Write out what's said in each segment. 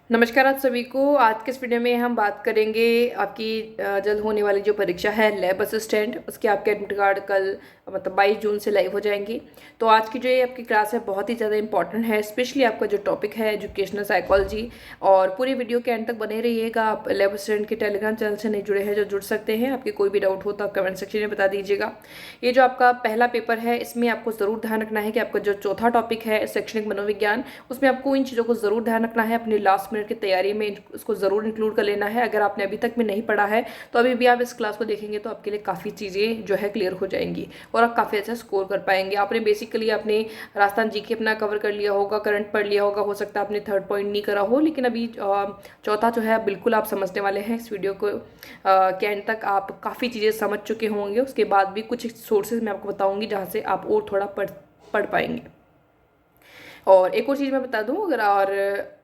नमस्कार आप सभी को। आज के इस वीडियो में हम बात करेंगे आपकी जल्द होने वाली जो परीक्षा है लैब असिस्टेंट, उसके आपके एडमिट कार्ड कल मतलब 22 जून से लाइव हो जाएंगी। तो आज की जो ये आपकी क्लास है बहुत ही ज़्यादा इंपॉर्टेंट है, स्पेशली आपका जो टॉपिक है एजुकेशनल साइकोलॉजी। और पूरी वीडियो के एंड तक बने रहिएगा। आप लैब असिस्टेंट के टेलीग्राम चैनल से नहीं जुड़े हैं जो जुड़ सकते हैं। आपके कोई भी डाउट हो तो आप कमेंट सेक्शन में बता दीजिएगा। ये जो आपका पहला पेपर है इसमें आपको ज़रूर ध्यान रखना है कि आपका जो चौथा टॉपिक है शैक्षणिक मनोविज्ञान, उसमें आपको इन चीज़ों को ज़रूर ध्यान रखना है। अपनी लास्ट मिनट की तैयारी में उसको ज़रूर इंक्लूड कर लेना है। अगर आपने अभी तक में नहीं पढ़ा है तो अभी भी आप इस क्लास को देखेंगे तो आपके लिए काफ़ी चीज़ें जो है क्लियर हो जाएंगी और आप काफ़ी अच्छा स्कोर कर पाएंगे। आपने बेसिकली अपने राजस्थान जीके अपना कवर कर लिया होगा, करंट पढ़ लिया होगा, हो सकता है आपने थर्ड पॉइंट नहीं करा हो, लेकिन अभी चौथा जो है बिल्कुल आप समझने वाले हैं। इस वीडियो को के एंड तक आप काफ़ी चीज़ें समझ चुके होंगे। उसके बाद भी कुछ सोर्सेज मैं आपको बताऊंगी जहाँ से आप और थोड़ा पढ़ पाएंगे। और एक और चीज़ मैं बता दूं,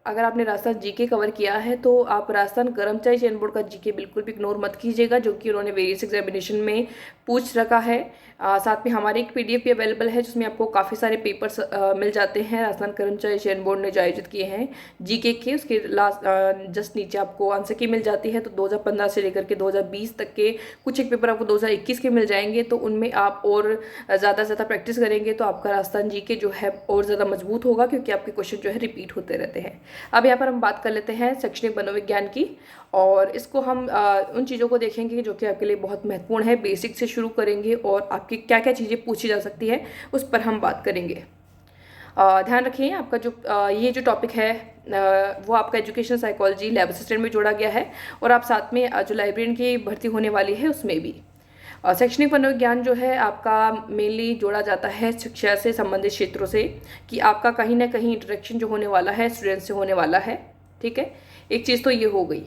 अगर आपने राजस्थान जीके कवर किया है तो आप राजस्थान कर्मचारी चयन बोर्ड का जीके बिल्कुल भी इग्नोर मत कीजिएगा, जो कि उन्होंने वेरियस एग्जामिनेशन में पूछ रखा है। साथ में हमारी एक पीडीएफ भी अवेलेबल है जिसमें आपको काफ़ी सारे पेपर्स मिल जाते हैं राजस्थान कर्मचारी चयन बोर्ड ने जो आयोजित किए हैं जीके के। उसके लास्ट जस्ट नीचे आपको आंसर की मिल जाती है। तो 2015 से लेकर के 2020 तक के कुछ एक पेपर आपको 2021 के मिल जाएंगे। तो उनमें आप और ज़्यादा से ज़्यादा प्रैक्टिस करेंगे तो आपका राजस्थान जीके जो है और ज़्यादा मजबूत होगा, क्योंकि आपके क्वेश्चन जो है रिपीट होते रहते हैं। अब यहाँ पर हम बात कर लेते हैं शैक्षणिक मनोविज्ञान की, और इसको हम उन चीज़ों को देखेंगे जो कि आपके लिए बहुत महत्वपूर्ण है। बेसिक से शुरू करेंगे और आपकी क्या क्या चीज़ें पूछी जा सकती है उस पर हम बात करेंगे। ध्यान रखिए आपका जो ये जो टॉपिक है वो आपका एजुकेशन साइकोलॉजी लैब असिस्टेंट में जोड़ा गया है, और आप साथ में जो लाइब्रेरियन की भर्ती होने वाली है उसमें भी। शैक्षणिक मनोविज्ञान जो है आपका मेनली जोड़ा जाता है शिक्षा से संबंधित क्षेत्रों से, कि आपका कहीं ना कहीं इंटरेक्शन जो होने वाला है स्टूडेंट से होने वाला है। ठीक है, एक चीज़ तो ये हो गई।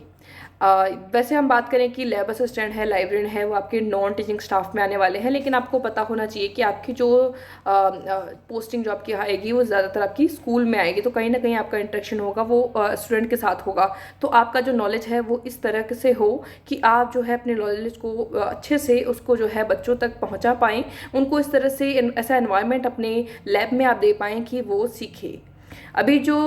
वैसे हम बात करें कि लैब असिस्टेंट है, लाइब्रेरियन है, वो आपके नॉन टीचिंग स्टाफ में आने वाले हैं, लेकिन आपको पता होना चाहिए कि आपकी जो पोस्टिंग जो आपकी आएगी वो ज़्यादातर आपकी स्कूल में आएगी। तो कहीं ना कहीं आपका इंटरेक्शन होगा वो स्टूडेंट के साथ होगा। तो आपका जो नॉलेज है वो इस तरह से हो कि आप जो है अपने नॉलेज को अच्छे से उसको जो है बच्चों तक पहुँचा पाएँ, उनको इस तरह से ऐसा एनवायरनमेंट अपने लैब में आप दे पाएँ कि वो सीखे। अभी जो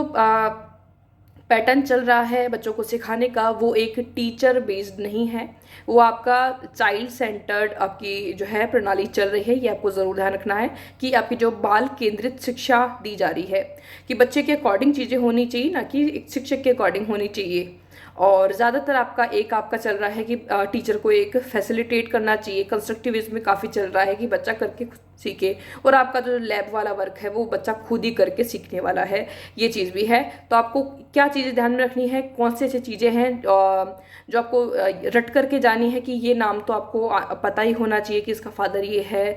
पैटर्न चल रहा है बच्चों को सिखाने का वो एक टीचर बेस्ड नहीं है, वो आपका चाइल्ड सेंटर्ड आपकी जो है प्रणाली चल रही है। ये आपको ज़रूर ध्यान रखना है कि आपकी जो बाल केंद्रित शिक्षा दी जा रही है, कि बच्चे के अकॉर्डिंग चीज़ें होनी चाहिए, ना कि एक शिक्षक के अकॉर्डिंग होनी चाहिए। और ज़्यादातर आपका चल रहा है कि टीचर को एक फैसिलिटेट करना चाहिए। कंस्ट्रक्टिविज्म में काफ़ी चल रहा है कि बच्चा करके सीखे, और आपका जो लैब वाला वर्क है वो बच्चा खुद ही करके सीखने वाला है। ये चीज़ भी है। तो आपको क्या चीज़ें ध्यान में रखनी है, कौन से ऐसी चीज़ें हैं जो आपको रट करके जानी है, कि ये नाम तो आपको पता ही होना चाहिए कि इसका फादर ये है,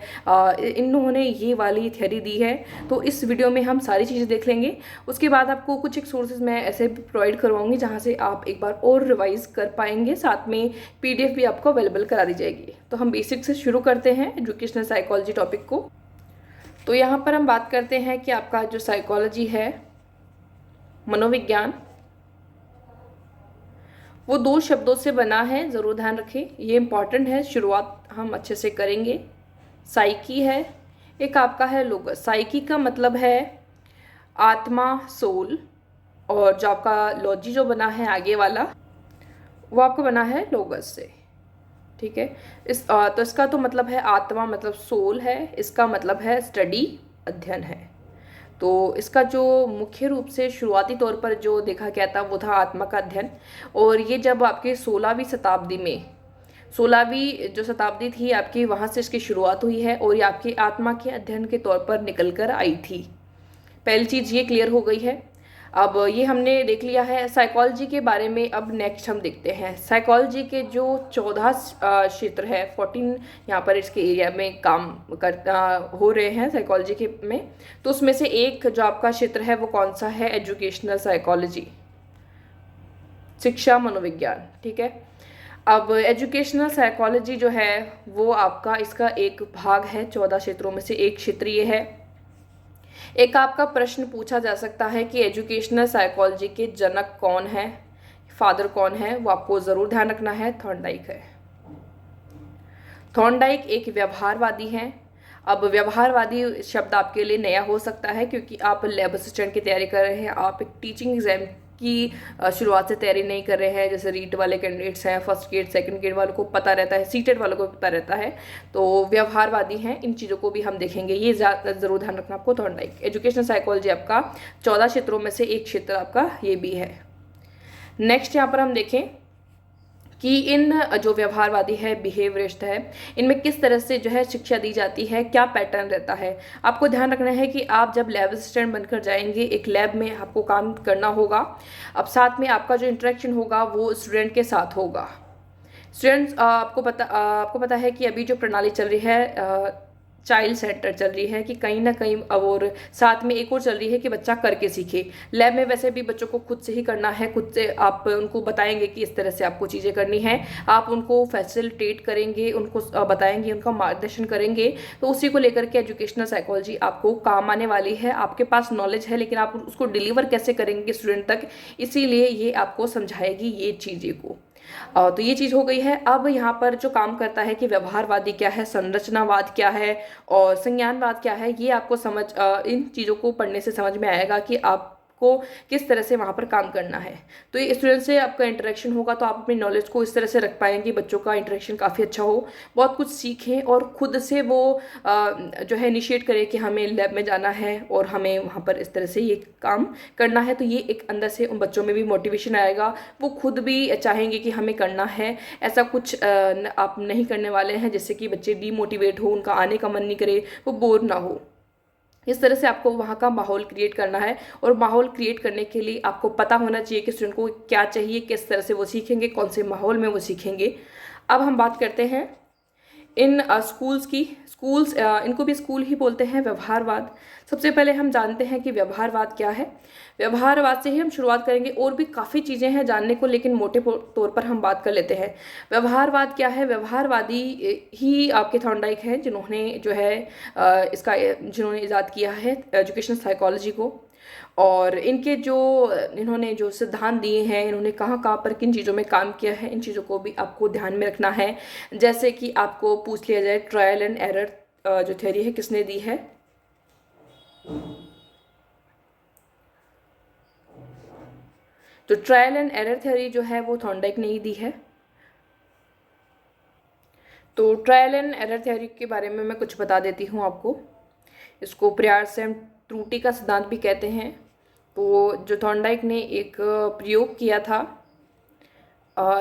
इन्होंने ये वाली थ्योरी दी है। तो इस वीडियो में हम सारी चीज़ें देख लेंगे। उसके बाद आपको कुछ एक सोर्सेज मैं ऐसे प्रोवाइड करवाऊंगी जहाँ से आप एक बार और रिवाइज कर पाएंगे। साथ में पीडीएफ भी आपको अवेलेबल करा दी जाएगी। तो हम बेसिक से शुरू करते हैं एजुकेशनल साइकोलॉजी टॉपिक को। तो यहाँ पर हम बात करते हैं कि आपका जो साइकोलॉजी है, मनोविज्ञान, वो दो शब्दों से बना है, ज़रूर ध्यान रखें, ये इंपॉर्टेंट है। शुरुआत हम अच्छे से करेंगे। साइकी है, एक आपका है लोगस। साइकी का मतलब है आत्मा, सोल, और जो आपका लॉजी जो बना है आगे वाला वो आपको बना है लोगस से। ठीक है, तो इसका तो मतलब है आत्मा, मतलब सोल है। इसका मतलब है स्टडी, अध्ययन है। तो इसका जो मुख्य रूप से शुरुआती तौर पर जो देखा गया था वो था आत्मा का अध्ययन। और ये जब आपके 16वीं शताब्दी में, 16वीं जो शताब्दी थी आपकी, वहाँ से इसकी शुरुआत हुई है और ये आपकी आत्मा के अध्ययन के तौर पर निकल कर आई थी। पहली चीज़ ये क्लियर हो गई है। अब ये हमने देख लिया है साइकोलॉजी के बारे में। अब नेक्स्ट हम देखते हैं साइकोलॉजी के जो 14 क्षेत्र है, 14 यहाँ पर इसके एरिया में काम हो रहे हैं साइकोलॉजी के में। तो उसमें से एक जो आपका क्षेत्र है वो कौन सा है? एजुकेशनल साइकोलॉजी, शिक्षा मनोविज्ञान। ठीक है, अब एजुकेशनल साइकोलॉजी जो है वो आपका इसका एक भाग है, 14 क्षेत्रों में से एक क्षेत्र ये है। एक आपका प्रश्न पूछा जा सकता है कि एजुकेशनल साइकोलॉजी के जनक कौन है, फादर कौन है, वो आपको ज़रूर ध्यान रखना है। थॉर्नडाइक है। थॉर्नडाइक एक व्यवहारवादी हैं। अब व्यवहारवादी शब्द आपके लिए नया हो सकता है क्योंकि आप लैब असिस्टेंट की तैयारी कर रहे हैं, आप एक टीचिंग एग्जाम की शुरुआत से तैयारी नहीं कर रहे हैं, जैसे रीट वाले कैंडिडेट्स हैं, फर्स्ट गेट सेकंड गेट वालों को पता रहता है, सीटेट वालों को पता रहता है, तो व्यवहारवादी हैं, इन चीज़ों को भी हम देखेंगे। ये ज़रूर ध्यान रखना आपको। थॉर्नडाइक एजुकेशनल साइकोलॉजी आपका 14 क्षेत्रों में से एक क्षेत्र आपका ये भी है। नेक्स्ट यहाँ पर हम देखें कि इन जो व्यवहारवादी है, बिहेवियरिस्ट है, इनमें किस तरह से जो है शिक्षा दी जाती है, क्या पैटर्न रहता है। आपको ध्यान रखना है कि आप जब लैब असिस्टेंट बनकर जाएंगे, एक लैब में आपको काम करना होगा। अब साथ में आपका जो इंटरेक्शन होगा वो स्टूडेंट के साथ होगा। स्टूडेंट्स, आपको पता है कि अभी जो प्रणाली चल रही है चाइल्ड सेंटर चल रही है, कि कहीं ना कहीं और साथ में एक और चल रही है कि बच्चा करके सीखे। लैब में वैसे भी बच्चों को खुद से ही करना है, खुद से आप उनको बताएंगे कि इस तरह से आपको चीज़ें करनी है, आप उनको फैसिलिटेट करेंगे, उनको बताएंगे, उनका मार्गदर्शन करेंगे। तो उसी को लेकर के एजुकेशनल साइकोलॉजी आपको काम आने वाली है। आपके पास नॉलेज है, लेकिन आप उसको डिलीवर कैसे करेंगे स्टूडेंट तक, इसीलिए ये आपको समझाएगी ये चीज़ें को। तो ये चीज़ हो गई है। अब यहाँ पर जो काम करता है कि व्यवहारवादी क्या है, संरचनावाद क्या है और संज्ञानवाद क्या है, ये आपको इन चीज़ों को पढ़ने से समझ में आएगा कि आपको किस तरह से वहाँ पर काम करना है। तो ये स्टूडेंट से आपका इंटरेक्शन होगा, तो आप अपनी नॉलेज को इस तरह से रख पाएंगे, बच्चों का इंटरेक्शन काफ़ी अच्छा हो, बहुत कुछ सीखें और खुद से वो जो है इनिशिएट करें कि हमें लैब में जाना है और हमें वहाँ पर इस तरह से ये काम करना है। तो ये एक अंदर से उन बच्चों में भी मोटिवेशन आएगा, वो खुद भी चाहेंगे कि हमें करना है। ऐसा कुछ आप नहीं करने वाले हैं जिससे कि बच्चे डीमोटिवेट हो, उनका आने का मन नहीं करे, वो बोर ना हो। इस तरह से आपको वहाँ का माहौल क्रिएट करना है, और माहौल क्रिएट करने के लिए आपको पता होना चाहिए कि स्टूडेंट को क्या चाहिए, किस तरह से वो सीखेंगे, कौन से माहौल में वो सीखेंगे। अब हम बात करते हैं इन स्कूल्स की। स्कूल्स इनको भी स्कूल ही बोलते हैं। व्यवहारवाद, सबसे पहले हम जानते हैं कि व्यवहारवाद क्या है। व्यवहारवाद से ही हम शुरुआत करेंगे, और भी काफ़ी चीज़ें हैं जानने को, लेकिन मोटे तौर पर हम बात कर लेते हैं। व्यवहारवाद क्या है। व्यवहारवादी ही आपके थॉर्नडाइक हैं जिन्होंने जो है जिन्होंने ईजाद किया है एजुकेशनल साइकोलॉजी को। और इन्होंने जो सिद्धांत दिए हैं, इन्होंने कहाँ कहाँ पर किन चीज़ों में काम किया है, इन चीज़ों को भी आपको ध्यान में रखना है। जैसे कि आपको पूछ लिया जाए ट्रायल एंड एरर जो थ्योरी है किसने दी है। तो ट्रायल एंड एरर थ्योरी जो है वो थॉर्नडाइक ने ही दी है। तो ट्रायल एंड एरर थ्योरी के बारे में मैं कुछ बता देती हूँ आपको। इसको प्रयास एवं त्रुटि का सिद्धांत भी कहते हैं। तो जो थॉर्नडाइक ने एक प्रयोग किया था,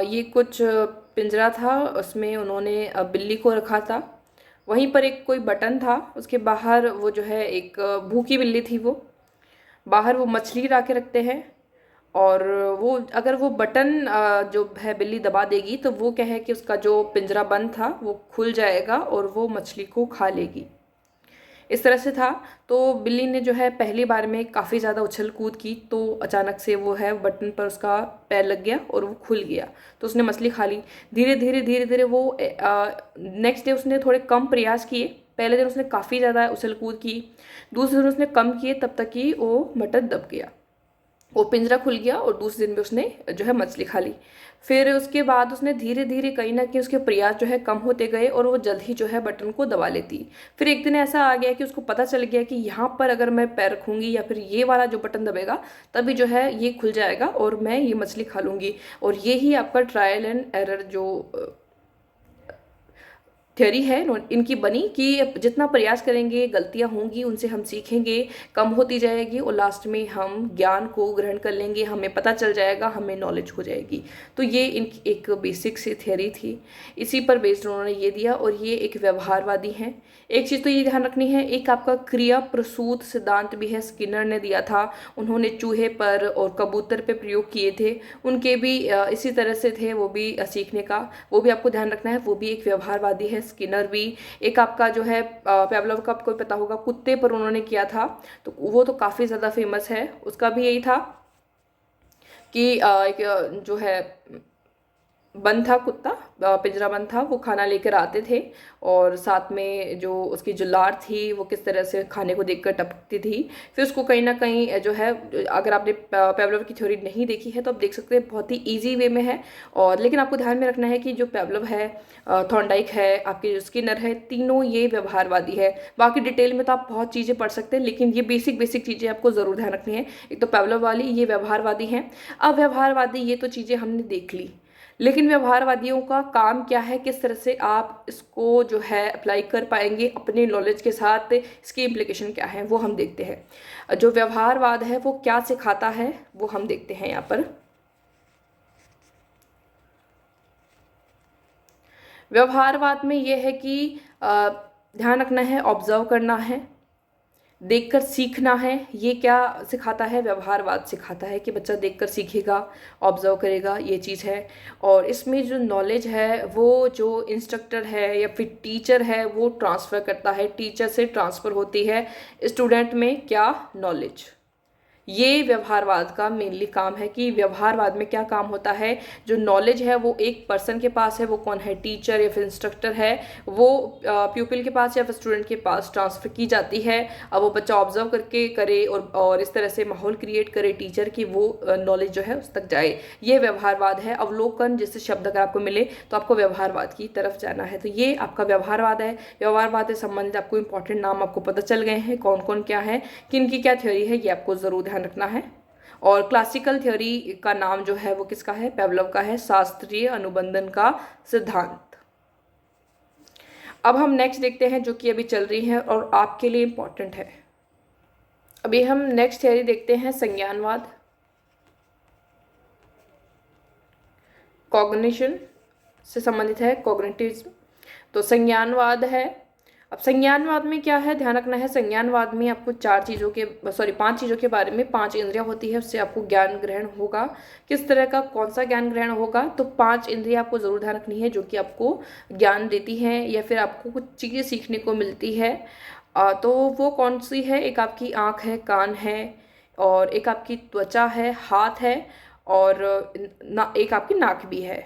ये कुछ पिंजरा था, उसमें उन्होंने बिल्ली को रखा था, वहीं पर एक कोई बटन था, उसके बाहर वो जो है एक भूखी बिल्ली थी, वो बाहर वो मछली ला के रखते हैं, और वो अगर वो बटन जो है बिल्ली दबा देगी तो वो क्या है कि उसका जो पिंजरा बंद था वो खुल जाएगा और वो मछली को खा लेगी। इस तरह से था। तो बिल्ली ने जो है पहली बार में काफ़ी ज़्यादा उछल कूद की, तो अचानक से वो है बटन पर उसका पैर लग गया और वो खुल गया, तो उसने मछली खा ली। धीरे धीरे वो नेक्स्ट डे उसने थोड़े कम प्रयास किए। पहले दिन उसने काफ़ी ज़्यादा उछल कूद की, दूसरे दिन उसने कम किए, तब तक कि वो बटन दब गया, वो पिंजरा खुल गया, और दूसरे दिन में उसने जो है मछली खा ली। फिर उसके बाद उसने धीरे धीरे कहीं ना कहीं उसके प्रयास जो है कम होते गए, और वो जल्द ही जो है बटन को दबा लेती। फिर एक दिन ऐसा आ गया कि उसको पता चल गया कि यहाँ पर अगर मैं पैर रखूँगी या फिर ये वाला जो बटन दबेगा तभी जो है ये खुल जाएगा और मैं ये मछली खा लूँगी। और ये ही आपका ट्रायल एंड एरर जो थ्योरी है इनकी बनी, कि जितना प्रयास करेंगे गलतियां होंगी, उनसे हम सीखेंगे, कम होती जाएगी, और लास्ट में हम ज्ञान को ग्रहण कर लेंगे, हमें पता चल जाएगा, हमें नॉलेज हो जाएगी। तो ये इनकी एक बेसिक सी थ्योरी थी, इसी पर बेस्ड उन्होंने ये दिया, और ये एक व्यवहारवादी हैं। एक चीज़ तो ये ध्यान रखनी है, एक आपका क्रिया प्रसूत सिद्धांत भी है, स्किनर ने दिया था। उन्होंने चूहे पर और कबूतर पे प्रयोग किए थे, उनके भी इसी तरह से थे, वो भी सीखने का, वो भी आपको ध्यान रखना है, वो भी एक व्यवहारवादी है। स्किनर भी। एक आपका जो है पेवलोव का आपको पता होगा, कुत्ते पर उन्होंने किया था, तो वो तो काफ़ी ज़्यादा फेमस है। उसका भी यही था कि एक जो है बंद था, कुत्ता पिंजरा बंद था, वो खाना लेकर आते थे और साथ में जो उसकी जो लार थी वो किस तरह से खाने को देखकर टपकती थी। फिर उसको कहीं ना कहीं जो है, अगर आपने पेवलोव की थ्योरी नहीं देखी है तो आप देख सकते हैं, बहुत ही ईजी वे में है। और लेकिन आपको ध्यान में रखना है कि जो पेवलोव है, थॉर्नडाइक है, आपके जो स्किनर है, तीनों ये व्यवहारवादी है। बाकी डिटेल में तो आप बहुत चीज़ें पढ़ सकते हैं, लेकिन ये बेसिक बेसिक चीज़ें आपको ज़रूर ध्यान रखनी है। एक तो पेवलोव वाली, ये व्यवहारवादी हैं। अव्यवहारवादी, ये तो चीज़ें हमने देख ली, लेकिन व्यवहारवादियों का काम क्या है, किस तरह से आप इसको जो है अप्लाई कर पाएंगे अपने नॉलेज के साथ, इसकी इम्प्लीकेशन क्या है वो हम देखते हैं। जो व्यवहारवाद है वो क्या सिखाता है वो हम देखते हैं यहाँ पर। व्यवहारवाद में ये है कि ध्यान रखना है, ऑब्जर्व करना है, देखकर सीखना है। ये क्या सिखाता है, व्यवहारवाद सिखाता है कि बच्चा देखकर सीखेगा, ऑब्जर्व करेगा, ये चीज़ है। और इसमें जो नॉलेज है वो जो इंस्ट्रक्टर है या फिर टीचर है वो ट्रांसफ़र करता है, टीचर से ट्रांसफ़र होती है स्टूडेंट में क्या, नॉलेज। ये व्यवहारवाद का मेनली काम है कि व्यवहारवाद में क्या काम होता है, जो नॉलेज है वो एक पर्सन के पास है, वो कौन है, टीचर या फिर इंस्ट्रक्टर है, वो प्यूपिल के पास या फिर स्टूडेंट के पास ट्रांसफ़र की जाती है। अब वो बच्चा ऑब्जर्व करके करे और इस तरह से माहौल क्रिएट करे टीचर की, वो नॉलेज जो है उस तक जाए। ये व्यवहारवाद है। अवलोकन जैसे शब्द अगर आपको मिले तो आपको व्यवहारवाद की तरफ जाना है, तो ये आपका व्यवहारवाद है। व्यवहारवाद से संबंधित आपको इंपॉर्टेंट नाम आपको पता चल गए हैं, कौन कौन क्या है, किन की क्या थ्योरी है, ये आपको ज़रूर ध्यान रखना है। और क्लासिकल थ्योरी का नाम जो है वो किसका है, पेवलोव का है, शास्त्रीय अनुबंधन का सिद्धांत। अब हम नेक्स्ट देखते हैं जो कि अभी चल रही है और आपके लिए इंपॉर्टेंट है। अभी हम नेक्स्ट थ्योरी देखते हैं, संज्ञानवाद, कॉग्निशन से संबंधित है, कॉग्निटिविज्म। तो संज्ञानवाद है। अब संज्ञानवाद में क्या है, ध्यान रखना है, संज्ञानवाद में आपको पांच चीज़ों के बारे में, 5 इंद्रियां होती है, उससे आपको ज्ञान ग्रहण होगा। किस तरह का, कौन सा ज्ञान ग्रहण होगा, तो 5 इंद्रियां आपको ज़रूर ध्यान रखनी है जो कि आपको ज्ञान देती हैं या फिर आपको कुछ चीज़ें सीखने को मिलती है। तो वो कौन सी है, एक आपकी आँख है, कान है, और एक आपकी त्वचा है, हाथ है, और एक आपकी नाक भी है।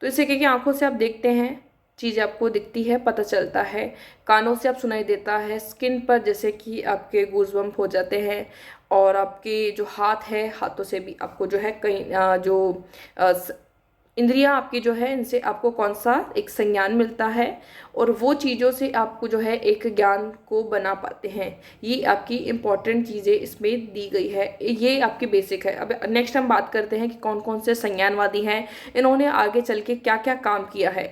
तो इसे क्या, आंखों से आप देखते हैं, चीज़ आपको दिखती है, पता चलता है। कानों से आप सुनाई देता है, स्किन पर जैसे कि आपके गूज़बम्प हो जाते हैं। और आपके जो हाथ है, हाथों से भी आपको जो है कहीं जो इंद्रियां आपकी जो है, इनसे आपको कौन सा एक संज्ञान मिलता है, और वो चीज़ों से आपको जो है एक ज्ञान को बना पाते हैं। ये आपकी इंपॉर्टेंट चीज़ें इसमें दी गई है, ये आपकी बेसिक है। अब नेक्स्ट हम बात करते हैं कि कौन कौन से संज्ञानवादी हैं, इन्होंने आगे चल के क्या क्या काम किया है।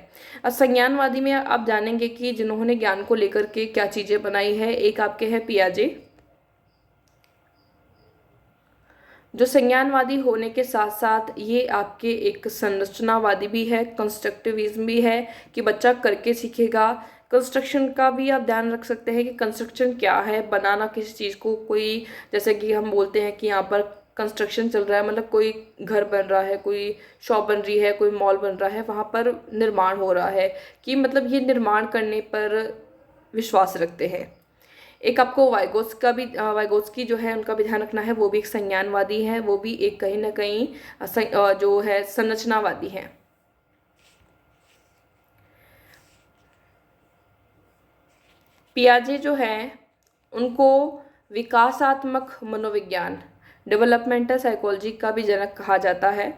अब संज्ञानवादी में आप जानेंगे कि जिन्होंने ज्ञान को लेकर के क्या चीज़ें बनाई है। एक आपके हैं पियाजे, जो संज्ञानवादी होने के साथ साथ ये आपके एक संरचनावादी भी है, कंस्ट्रक्टिविज्म भी है कि बच्चा करके सीखेगा। कंस्ट्रक्शन का भी आप ध्यान रख सकते हैं कि कंस्ट्रक्शन क्या है, बनाना किसी चीज़ को, कोई जैसे कि हम बोलते हैं कि यहाँ पर कंस्ट्रक्शन चल रहा है, मतलब कोई घर बन रहा है, कोई शॉप बन रही है, कोई मॉल बन रहा है, वहाँ पर निर्माण हो रहा है, कि मतलब ये निर्माण करने पर विश्वास रखते हैं। एक आपको वाइगोत्स्की जो है उनका भी ध्यान रखना है, वो भी एक संज्ञानवादी है, वो भी एक कहीं ना कहीं जो है संरचनावादी है। पियाजे जो है उनको विकासात्मक मनोविज्ञान, डेवलपमेंटल साइकोलॉजी का भी जनक कहा जाता है।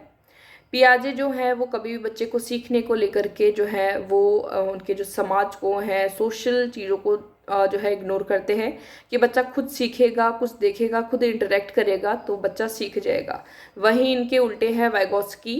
पियाजे जो है वो कभी भी बच्चे को सीखने को लेकर के जो है वो उनके जो समाज को है, सोशल चीज़ों को जो है इग्नोर करते हैं कि बच्चा खुद सीखेगा, कुछ देखेगा, खुद इंटरेक्ट करेगा तो बच्चा सीख जाएगा। वहीं इनके उल्टे हैं वाइगोत्स्की,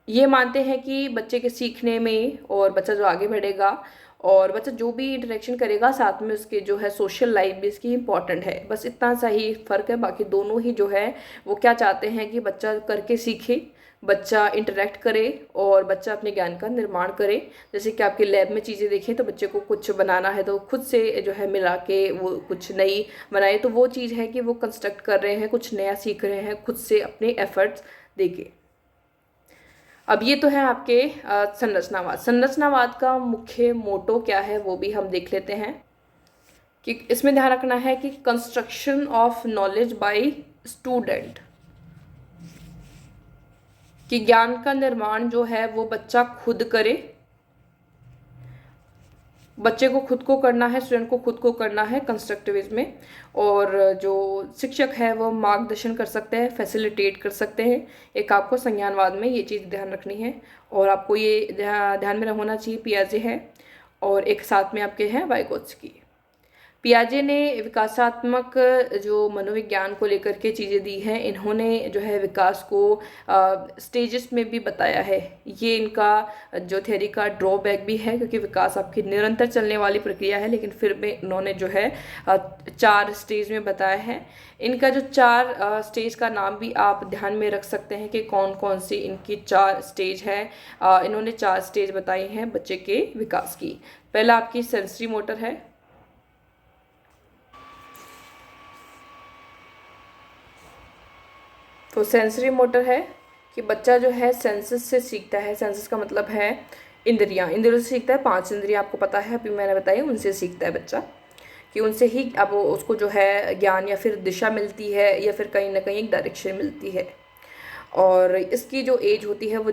ये मानते हैं कि बच्चे के सीखने में, और बच्चा जो आगे बढ़ेगा और बच्चा जो भी इंटरेक्शन करेगा साथ में उसके जो है सोशल लाइफ भी इसकी इम्पॉर्टेंट है। बस इतना सा ही फ़र्क है, बाकी दोनों ही जो है वो क्या चाहते हैं कि बच्चा करके सीखे, बच्चा इंटरेक्ट करे और बच्चा अपने ज्ञान का निर्माण करे। जैसे कि आपके लैब में चीज़ें देखें तो बच्चे को कुछ बनाना है तो खुद से जो है मिला के वो कुछ नई बनाए, तो वो चीज़ है कि वो कंस्ट्रक्ट कर रहे हैं, कुछ नया सीख रहे हैं, खुद से अपने एफर्ट्स देके। अब ये तो है आपके संरचनावाद। संरचनावाद का मुख्य मोटो क्या है वो भी हम देख लेते हैं कि इसमें ध्यान रखना है कि construction of knowledge by student. कि ज्ञान का निर्माण जो है वो बच्चा खुद करे, बच्चे को खुद को करना है, स्टूडेंट को खुद को करना है कंस्ट्रक्टिविज्म में। और जो शिक्षक है वो मार्गदर्शन कर सकते हैं, फैसिलिटेट कर सकते हैं। एक आपको संज्ञानवाद में ये चीज़ ध्यान रखनी है, और आपको ये ध्यान में होना चाहिए पियाजे है, और एक साथ में आपके हैं वाइगोत्स्की। पियाजे ने विकासात्मक जो मनोविज्ञान को लेकर के चीज़ें दी हैं, इन्होंने जो है विकास को स्टेजेस में भी बताया है। ये इनका जो थ्योरी का ड्रॉबैक भी है, क्योंकि विकास आपकी निरंतर चलने वाली प्रक्रिया है, लेकिन फिर भी इन्होंने जो है 4 स्टेज में बताया है। इनका जो 4 स्टेज का नाम भी आप ध्यान में रख सकते हैं कि कौन कौन सी इनकी 4 स्टेज है। इन्होंने 4 स्टेज बताई हैं बच्चे के विकास की। पहला आपकी सेंसरी मोटर है, तो सेंसरी मोटर है कि बच्चा जो है सेंसस से सीखता है। सेंसस का मतलब है इंद्रियां, इंद्रियों से सीखता है। 5 इंद्रियां आपको पता है, अभी मैंने बताई, उनसे सीखता है बच्चा, कि उनसे ही अब उसको जो है ज्ञान या फिर दिशा मिलती है, या फिर कहीं ना कहीं एक डायरेक्शन मिलती है। और इसकी जो एज होती है वो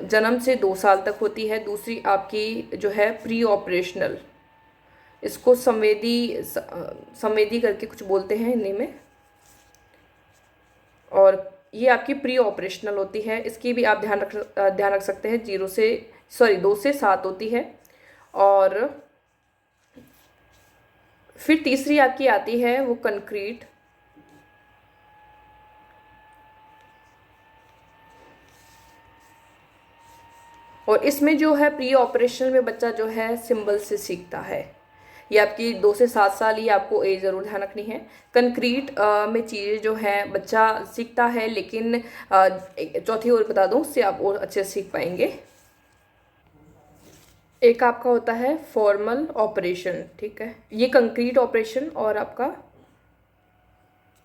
जन्म से 2 साल तक होती है। दूसरी आपकी जो है प्री ऑपरेशनल, इसको संवेदी करके कुछ बोलते हैं हिंदी में, और ये आपकी प्री ऑपरेशनल होती है। इसकी भी आप ध्यान रख सकते हैं, 2 से 7 होती है। और फिर तीसरी आपकी आती है वो कंक्रीट, और इसमें जो है प्री ऑपरेशनल में बच्चा जो है सिंबल से सीखता है। ये आपकी 2 से 7 साल, ये आपको एज ज़रूर ध्यान रखनी है। कंक्रीट में चीज़ें जो है बच्चा सीखता है, लेकिन चौथी और बता दूँ, उससे आप और अच्छे से सीख पाएंगे। एक आपका होता है फॉर्मल ऑपरेशन, ठीक है, ये कंक्रीट ऑपरेशन, और आपका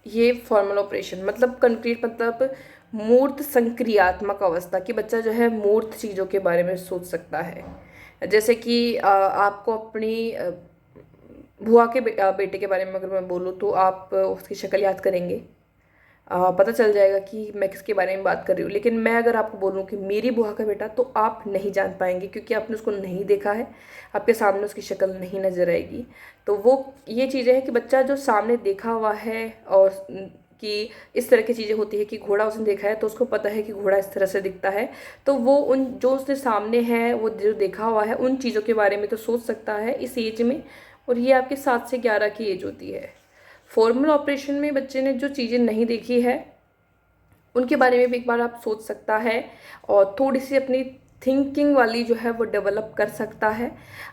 ये फॉर्मल ऑपरेशन। मतलब कंक्रीट मतलब मूर्त संक्रियात्मक अवस्था, कि बच्चा जो है मूर्त चीज़ों के बारे में सोच सकता है। जैसे कि आपको अपनी बुआ के बेटे के बारे में अगर मैं बोलूँ, तो आप उसकी शक्ल याद करेंगे, पता चल जाएगा कि मैं किसके बारे में बात कर रही हूँ। लेकिन मैं अगर आपको बोलूँ कि मेरी बुआ का बेटा, तो आप नहीं जान पाएंगे, क्योंकि आपने उसको नहीं देखा है, आपके सामने उसकी शक्ल नहीं नज़र आएगी। तो वो ये चीज़ें हैं कि बच्चा जो सामने देखा हुआ है, और कि इस तरह की चीज़ें होती है कि घोड़ा उसने देखा है तो उसको पता है कि घोड़ा इस तरह से दिखता है, तो वो उन जो उसके सामने है, वो जो देखा हुआ है, उन चीज़ों के बारे में तो सोच सकता है इस एज में। और ये आपके 7 से 11 की एज होती है। फॉर्मल ऑपरेशन में बच्चे ने जो चीज़ें नहीं देखी है उनके बारे में भी एक बार आप सोच सकता है, और थोड़ी सी अपनी थिंकिंग वाली जो है वो डेवलप कर सकता है।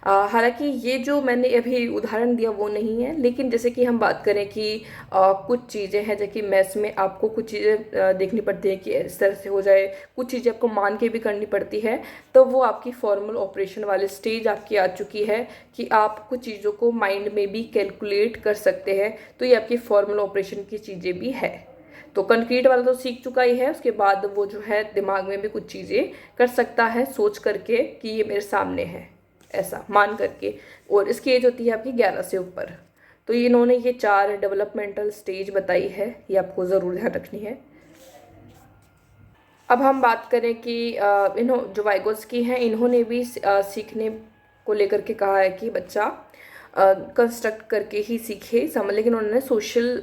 हालांकि ये जो मैंने अभी उदाहरण दिया वो नहीं है, लेकिन जैसे कि हम बात करें कि कुछ चीज़ें हैं, जैसे कि मैथ्स में आपको कुछ चीज़ें देखनी पड़ती है कि इस तरह से हो जाए, कुछ चीज़ें आपको मान के भी करनी पड़ती है, तो वो आपकी फॉर्मल ऑपरेशन वाली स्टेज आपकी आ चुकी है कि आप कुछ चीज़ों को माइंड में भी कैलकुलेट कर सकते हैं। तो ये आपकी फॉर्मल ऑपरेशन की चीज़ें भी है। तो कंक्रीट वाला तो सीख चुका ही है, उसके बाद वो जो है दिमाग में भी कुछ चीज़ें कर सकता है, सोच करके कि ये मेरे सामने है, ऐसा मान करके। और इसकी एज होती है आपकी 11 से ऊपर। तो इन्होंने ये 4 डेवलपमेंटल स्टेज बताई है, ये आपको ज़रूर ध्यान रखनी है। अब हम बात करें कि जो वाइगोत्स्की हैं, इन्होंने भी सीखने को लेकर के कहा है कि बच्चा कंस्ट्रक्ट करके ही सीखे समझ, लेकिन उन्होंने सोशल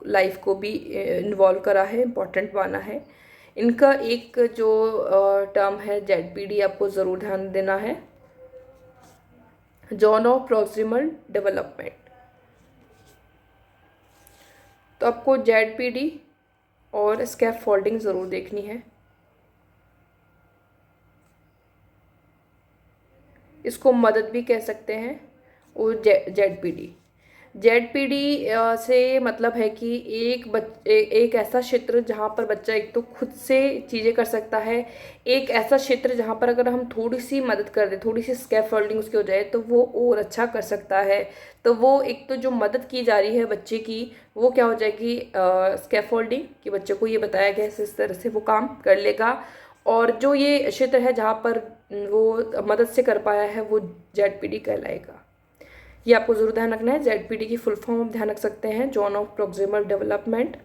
लाइफ को भी इन्वॉल्व करा है, इम्पोर्टेंट माना है। इनका एक जो टर्म है ZPD, आपको ज़रूर ध्यान देना है, जॉन ऑफ प्रॉक्सिमल डेवलपमेंट। तो आपको ZPD और स्कैफोल्डिंग ज़रूर देखनी है। इसको मदद भी कह सकते हैं, और ZPD से मतलब है कि एक ऐसा क्षेत्र जहाँ पर बच्चा एक तो खुद से चीज़ें कर सकता है, एक ऐसा क्षेत्र जहाँ पर अगर हम थोड़ी सी मदद कर दें, थोड़ी सी स्कैफोल्डिंग उसकी हो जाए, तो वो और अच्छा कर सकता है। तो वो एक तो जो मदद की जा रही है बच्चे की, वो क्या हो जाएगी, स्कैफोल्डिंग, कि बच्चे को ये बताया गया है इस तरह से वो काम कर लेगा। और जो ये क्षेत्र है जहाँ पर वो मदद से कर पाया है, वो ZPD कहलाएगा। ये आपको ज़रूर ध्यान रखना है। ZPD की फुल फॉर्म आप ध्यान रख सकते हैं, जॉन ऑफ प्रॉक्सिमल डेवलपमेंट।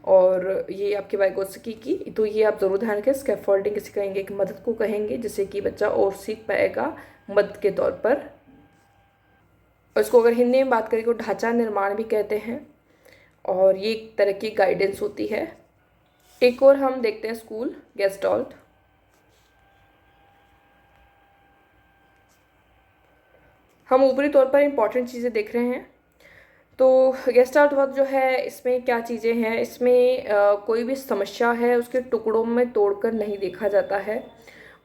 और ये आपके वाइगोत्स्की की, तो ये आप ज़रूर ध्यान रखें। स्कैफोल्डिंग किसे कहेंगे, कि मदद को कहेंगे, जिससे कि बच्चा और सीख पाएगा मदद के तौर पर। और इसको अगर हिंदी में बात करें तो ढांचा निर्माण भी कहते हैं, और ये एक तरह की गाइडेंस होती है। एक और हम देखते हैं स्कूल गेस्टाल्ट। हम ऊपरी तौर पर इंपॉर्टेंट चीज़ें देख रहे हैं। तो गेस्टाल्ट वर्क जो है, इसमें क्या चीज़ें हैं, इसमें कोई भी समस्या है उसके टुकड़ों में तोड़कर नहीं देखा जाता है,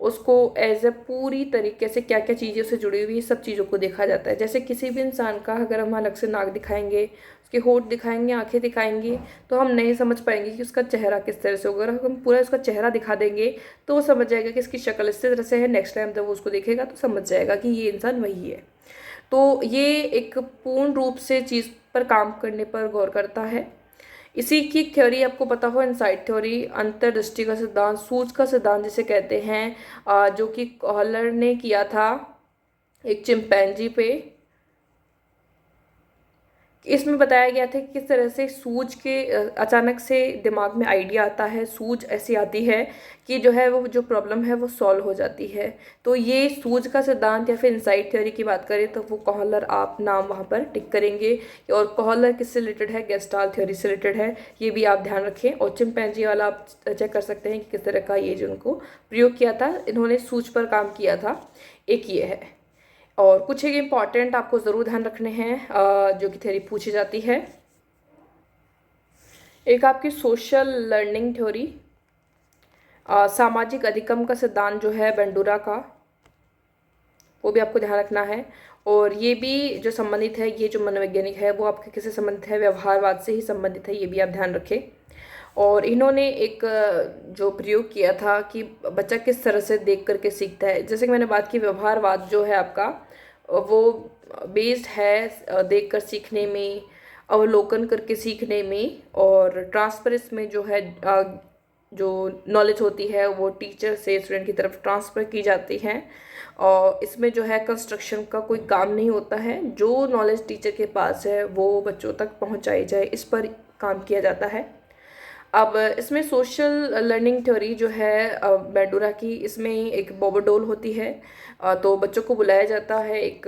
उसको एज ए पूरी तरीके से क्या क्या चीज़ें उससे जुड़ी हुई सब चीज़ों को देखा जाता है। जैसे किसी भी इंसान का अगर हम अलग से नाक दिखाएंगे, उसके होंठ दिखाएंगे, आंखें दिखाएंगे, तो हम नहीं समझ पाएंगे कि उसका चेहरा किस तरह से होगा। अगर हम पूरा उसका चेहरा दिखा देंगे तो वो समझ जाएगा कि इसकी शक्ल इस तरह से है। नेक्स्ट टाइम जब वो उसको देखेगा तो समझ जाएगा कि ये इंसान वही है। तो ये एक पूर्ण रूप से चीज़ पर काम करने पर गौर करता है। इसी की थ्योरी आपको पता हो, इनसाइट थ्योरी, अंतर्दृष्टि का सिद्धांत, सूझ का सिद्धांत जिसे कहते हैं, जो कि कॉलर ने किया था एक चिंपैंजी पे। इसमें बताया गया था कि किस तरह से सूझ के अचानक से दिमाग में आइडिया आता है, सूझ ऐसी आती है कि जो है वो जो प्रॉब्लम है वो सॉल्व हो जाती है। तो ये सूझ का सिद्धांत या फिर इंसाइट थ्योरी की बात करें तो वो कॉलर आप नाम वहाँ पर टिक करेंगे। और कॉलर किससे रिलेटेड है, गेस्टाल्ट थ्योरी से रिलेटेड है, ये भी आप ध्यान रखें। और चिंपैंजी वाला आप चेक कर सकते हैं कि किस तरह का ये जो उनको प्रयोग किया था, इन्होंने सूझ पर काम किया था, एक ये है। और कुछ एक इम्पॉर्टेंट आपको ज़रूर ध्यान रखने हैं जो कि थ्योरी पूछी जाती है। एक आपकी सोशल लर्निंग थ्योरी, सामाजिक अधिगम का सिद्धांत जो है बंडूरा का, वो भी आपको ध्यान रखना है। और ये भी जो संबंधित है, ये जो मनोवैज्ञानिक है वो आपके किससे संबंधित है, व्यवहारवाद से ही संबंधित है, ये भी आप ध्यान रखें। और इन्होंने एक जो प्रयोग किया था कि बच्चा किस तरह से देख करके सीखता है। जैसे कि मैंने बात की, व्यवहारवाद जो है आपका वो बेस्ड है देख कर सीखने में, अवलोकन करके सीखने में, और ट्रांसफरेंस में जो है जो नॉलेज होती है वो टीचर से स्टूडेंट की तरफ ट्रांसफ़र की जाती है। और इसमें जो है कंस्ट्रक्शन का कोई काम नहीं होता है, जो नॉलेज टीचर के पास है वो बच्चों तक पहुंचाई जाए, इस पर काम किया जाता है। अब इसमें सोशल लर्निंग थ्योरी जो है बंडूरा की, इसमें एक बोबोडोल होती है। तो बच्चों को बुलाया जाता है एक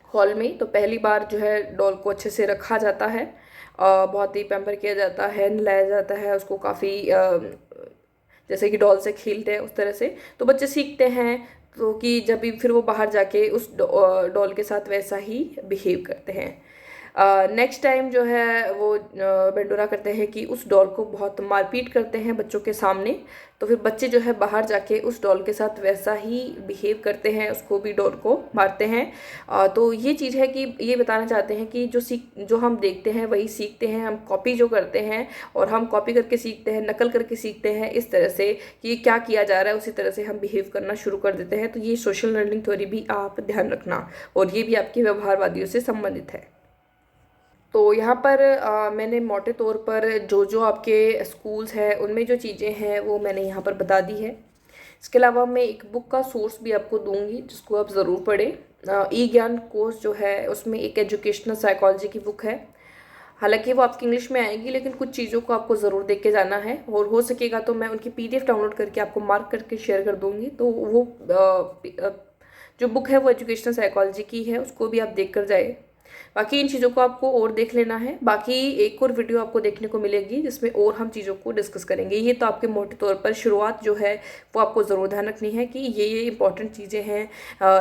हॉल में। तो पहली बार जो है डॉल को अच्छे से रखा जाता है, बहुत ही पैम्पर किया जाता है, नहलाया जाता है उसको, काफ़ी जैसे कि डॉल से खेलते हैं उस तरह से। तो बच्चे सीखते हैं, तो कि जब भी फिर वो बाहर जाके उस डॉल के साथ वैसा ही बिहेव करते हैं। नेक्स्ट टाइम जो है वो बेंडोरा करते हैं कि उस डॉल को बहुत मारपीट करते हैं बच्चों के सामने। तो फिर बच्चे जो है बाहर जाके उस डॉल के साथ वैसा ही बिहेव करते हैं, उसको भी डॉल को मारते हैं। तो ये चीज़ है कि ये बताना चाहते हैं कि जो हम देखते हैं वही सीखते हैं, हम कॉपी जो करते हैं और हम कॉपी करके सीखते हैं, नकल करके सीखते हैं, इस तरह से कि क्या किया जा रहा है उसी तरह से हम बिहेव करना शुरू कर देते हैं। तो ये सोशल लर्निंग थ्योरी भी आप ध्यान रखना, और ये भी आपकी व्यवहारवादियों से संबंधित है। तो यहाँ पर मैंने मोटे तौर पर जो जो आपके स्कूल्स हैं उनमें जो चीज़ें हैं वो मैंने यहाँ पर बता दी है। इसके अलावा मैं एक बुक का सोर्स भी आपको दूंगी जिसको आप ज़रूर पढ़ें। ई ज्ञान कोर्स जो है उसमें एक एजुकेशनल साइकोलॉजी की बुक है। हालांकि वो आपकी इंग्लिश में आएगी, लेकिन कुछ चीज़ों को आपको ज़रूर देख के जाना है, और हो सकेगा तो मैं उनकी PDF डाउनलोड करके आपको मार्क करके शेयर कर दूँगी। तो वो जो बुक है वो एजुकेशनल साइकोलॉजी की है, उसको भी आप देख कर जाए। बाकी इन चीज़ों को आपको और देख लेना है। बाकी एक और वीडियो आपको देखने को मिलेगी जिसमें और हम चीज़ों को डिस्कस करेंगे। ये तो आपके मोटे तौर पर शुरुआत जो है वो आपको ज़रूर ध्यान रखनी है कि ये इंपॉर्टेंट चीज़ें हैं।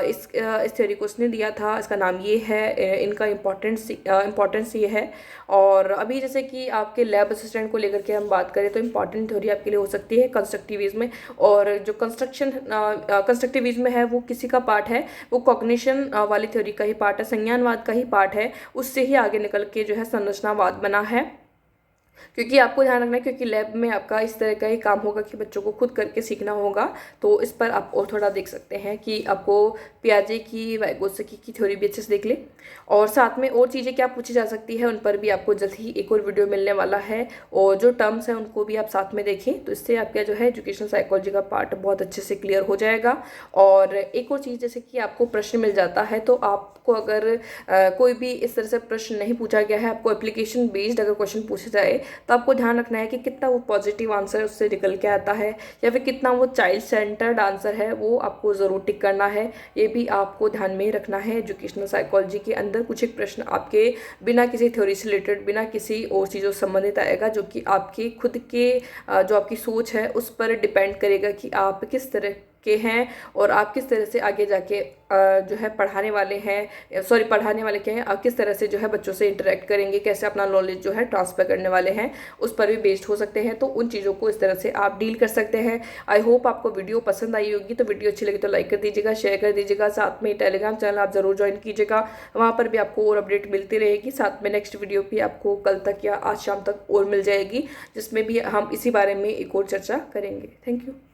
इस थ्योरी को उसने दिया था, इसका नाम ये है, इनका इम्पोर्टेंस ये है। और अभी जैसे कि आपके लैब असिस्टेंट को लेकर के हम बात करें तो इम्पॉर्टेंट थ्योरी आपके लिए हो सकती है कंस्ट्रक्टिविज्म। और जो कंस्ट्रक्टिविज्म है वो किसी का पार्ट है, वो कॉग्निशन वाली थ्योरी का ही पार्ट है, संज्ञानवाद का ही पार्ट है। उससे ही आगे निकल के जो है संरचनावाद बना है। क्योंकि आपको ध्यान रखना है, क्योंकि लैब में आपका इस तरह का ही काम होगा कि बच्चों को खुद करके सीखना होगा। तो इस पर आप और थोड़ा देख सकते हैं कि आपको पियाजे की, वाइगोत्स्की की थ्योरी भी अच्छे से देख ले, और साथ में और चीज़ें क्या पूछी जा सकती है उन पर भी आपको जल्द ही एक और वीडियो मिलने वाला है। और जो टर्म्स हैं उनको भी आप साथ में देखें, तो इससे आपका जो है एजुकेशनल साइकोलॉजी का पार्ट बहुत अच्छे से क्लियर हो जाएगा। और एक और चीज़, जैसे कि आपको प्रश्न मिल जाता है, तो आपको अगर कोई भी इस तरह से प्रश्न नहीं पूछा गया है, आपको एप्लीकेशन बेस्ड अगर क्वेश्चन पूछे जाए तो आपको ध्यान रखना है कि कितना वो पॉजिटिव आंसर उससे निकल के आता है या फिर कितना वो चाइल्ड सेंटर्ड आंसर है, वो आपको ज़रूर टिक करना है। ये भी आपको ध्यान में रखना है। एजुकेशनल साइकोलॉजी के अंदर कुछ एक प्रश्न आपके बिना किसी थ्योरी से रिलेटेड, बिना किसी और चीज़ों से संबंधित आएगा, जो कि आपके खुद के जो आपकी सोच है उस पर डिपेंड करेगा कि आप किस तरह के हैं और आप किस तरह से आगे जाके जो है पढ़ाने वाले हैं, पढ़ाने वाले क्या हैं, आप किस तरह से जो है बच्चों से इंटरेक्ट करेंगे, कैसे अपना नॉलेज जो है ट्रांसफर करने वाले हैं, उस पर भी बेस्ड हो सकते हैं। तो उन चीज़ों को इस तरह से आप डील कर सकते हैं। आई होप आपको वीडियो पसंद आई होगी। तो वीडियो अच्छी लगी तो लाइक कर दीजिएगा, शेयर कर दीजिएगा। साथ में टेलीग्राम चैनल आप ज़रूर ज्वाइन कीजिएगा, वहाँ पर भी आपको और अपडेट मिलती रहेगी। साथ में नेक्स्ट वीडियो भी आपको कल तक या आज शाम तक और मिल जाएगी, जिसमें भी हम इसी बारे में एक और चर्चा करेंगे। Thank you.